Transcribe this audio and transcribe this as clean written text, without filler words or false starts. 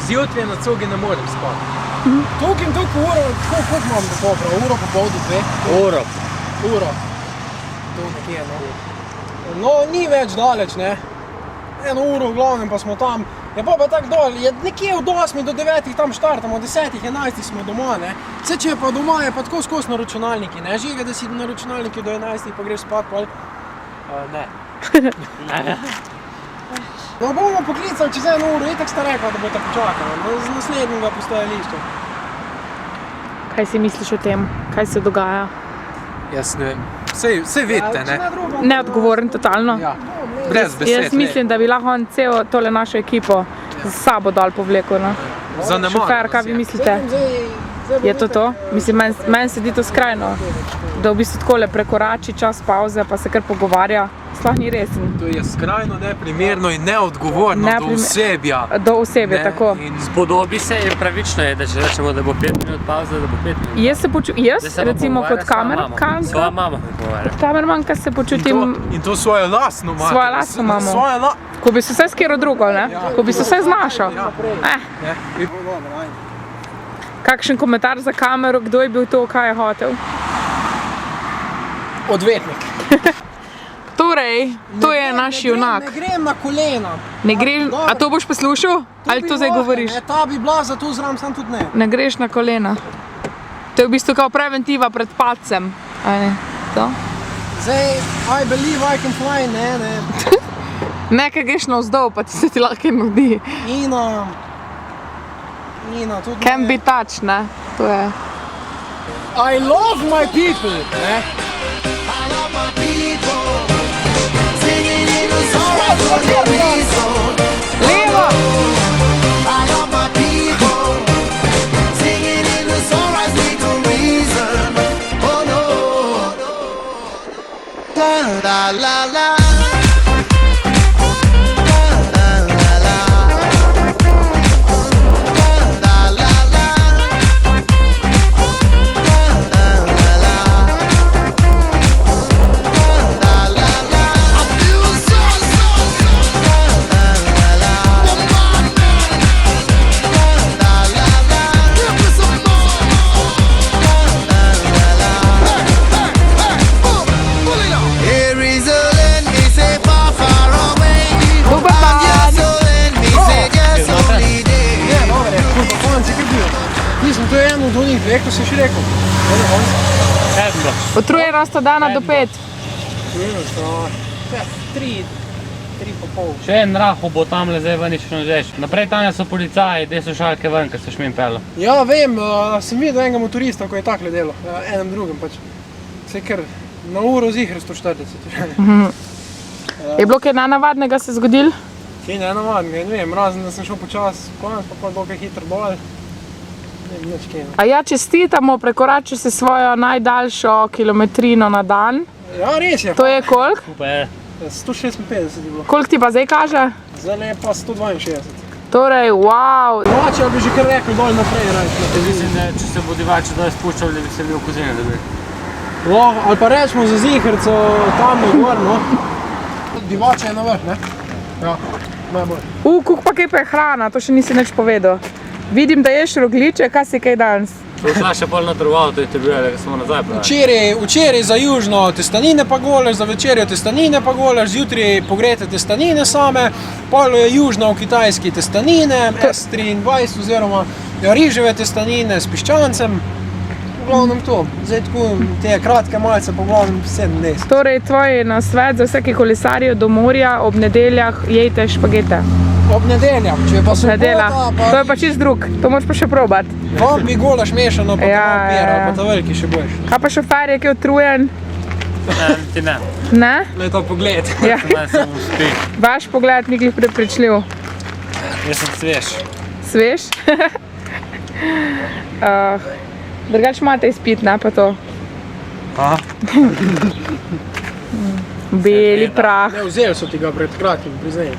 Zjutraj na cugi ne morem spati. Tukaj in tukaj uro, koliko imam do popra? Uro pa pol do 2? Uro. Tu nekje, no. No, ni več daleč, ne. Eno uro v glavnem pa smo tam. Je pa tako dol, je nekje od 8 do 9 tam štartamo, od 10, 11 smo doma, ne. Vse, če je pa doma, je pa tako skos na računalniki, ne. Žiga, da si na računalniki do 11 pa greš spat, pol. Ne. Ne. No, bomo poklicali čez eno uro, itak sta rekla, da bo tako počakala, z naslednjega postajališča. Kaj si misliš o tem? Kaj se dogaja? Jaz ne vem. Vse vidite, ne? Neodgovoren, totalno. Ja. Brez besed. Jaz mislim, da bi lahko on celo tole našo ekipo z sabo dal povlekel, no. Zanemaril Šofer, kaj vi mislite? Je to? Mislim, meni se di to skrajno, da v bistvu takole prekorači čas pauze, pa se kar pogovarja. Sploh ni resen. To je skrajno neprimerno in neodgovorno do osebja. Do osebja, tako. Spodobi se in pravično je, da če rečemo, da bo 5 minut pauze, da bo 5 minut. Jaz recimo kot kamermanka, svoja mama pogovarja. kot kamermanka se počutim... In to svojo lastno mater. Svojo lastno mamo. Ko bi se vse skero drugo, ne? Ko bi se vse znašal. Kakšen komentar za kamero, kdo je bil to, kaj je hotel? Odvetnik. Torej, to je naš junak. Ne grem na kolena. Ne greš, a to boš poslušal? Ali to zdaj govoriš? Ne, ta bi bila, zato zram sam tudi ne. Ne greš na kolena. To je v bistvu kao preventiva pred padcem. To? Zdaj, I believe I can fly, ne. Nekaj greš navzdol, pa ti se ti lahko nudi. Ina, tudi Can be touched, ne? To je. I love my people, ne. Levo! To je eno od onih dveh, ko si še rekel. Utrujenost od 1 do 5. Tri pa pol. Še en rahu bo tamle zdaj ven išel žeš. Naprej tam so policaji, te so šalke ven, ker se šmim pelo. Ja, vem, sem videl enega motorista, ko je takle delo, enem drugem pač. Se kar na uro zihr 140. Je bilo kaj nenavadnega se zgodil? Kaj nenavadnega, ne vem, razen da sem šel počas, konec pa bilo kaj hitro bolj. A ja, čestitamo, prekoračil si svojo najdaljšo kilometrino na dan. Ja, res je. To je koliko? Skupaj je. 156 je bilo. Koliko ti pa zdaj kaže? Zdaj je pa 162. Torej, wow. Domače bi že kar rekel dol naprej rajš. Mislim, da če se bo divači doj spuščal, da bi se bil v kozine dobil. Ali pa rečemo za zihrco tam gor, no. Divače je na vrh, ne? Ja, najbolj. Koliko pa kaj pa je hrana, to še nisi nič povedal. Vidim, da ješ rogljiče, kaj si kaj danes? To šla še pol na drugo avto in te bilo, da smo nazaj pravili. Včeraj za južno testanine pa golaš, za večerjo testanine pa golaš, zjutraj pogrete testanine same, pol je južno v kitajski testanine, S23 oziroma riževe testanine s piščancem. V glavnem to. Zdaj tako te kratke malce po glavnem 7 dni. Torej, tvoj nasvet za vsake kolesarje do morja ob nedeljah jejte špagete. Ob nedeljah, če pa sobota, pa... To je pa čist drug, to moraš pa še probati. Vam bi golaš mešano, pa tam pira, pa ta veliki še boš. Kaj pa šofer je, ki je utrujen? Ti ne. Ne? Le to pogled. Ja. Naj se mu spi. Vaš pogled ni glih prepričljiv. Jaz sem svež. Svež? Drugač imate izpit, ne pa to? Aha. Beli prah. Ne, vzeli so ti ga pred kratkim, priznaj.